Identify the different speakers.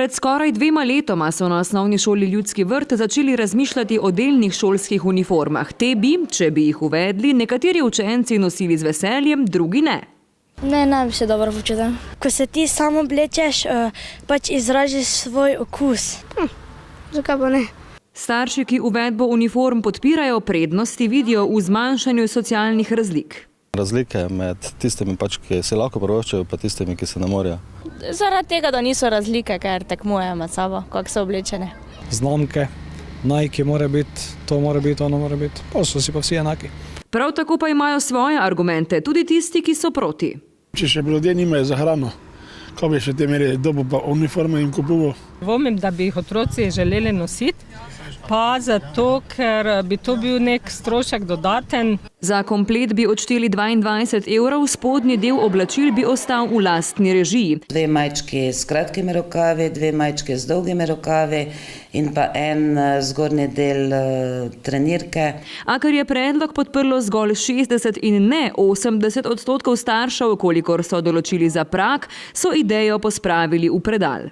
Speaker 1: Pred skoraj 2 letoma so na osnovni šoli Ljudski vrt začeli razmišljati o delnih šolskih uniformah. Te bi, če bi jih uvedli, nekateri učenci nosili z veseljem, drugi ne.
Speaker 2: Ne bi se dobro počutil. Ko se ti samo oblečeš, pač izražiš svoj okus. Zakaj pa ne?
Speaker 1: Starši, ki uvedbo uniform podpirajo, prednosti vidijo v zmanjšanju socialnih razlik.
Speaker 3: Razlike med tistimi, ki se lahko privoščijo, pa tistimi, ki se ne morejo.
Speaker 4: Zaradi tega, da niso razlike, ker tekmujejo med sabo, kako so oblečene.
Speaker 5: Znamke, Nike mora biti, to mora biti, ono mora biti. Pa so si pa vsi enaki.
Speaker 1: Prav tako pa imajo svoje argumente, tudi tisti, ki so proti.
Speaker 6: Če še ljudje nimajo za hrano, ko bi še te meri dobu pa uniforme in kupoval.
Speaker 7: Dvomim, da bi jih otroci želeli nositi, pa zato, ker bi to bil nek strošek dodaten.
Speaker 1: Za komplet bi odšteli 22 €, spodnji del oblačil bi ostal v lastni režiji.
Speaker 8: 2 majčki s kratkimi rokavi, 2 majčki z dolgimi rokavi in pa en zgornji del trenirke.
Speaker 1: A ker je predlog podprlo zgolj 60 in ne 80% staršev, kolikor so določili za prag, so idejo pospravili v predal.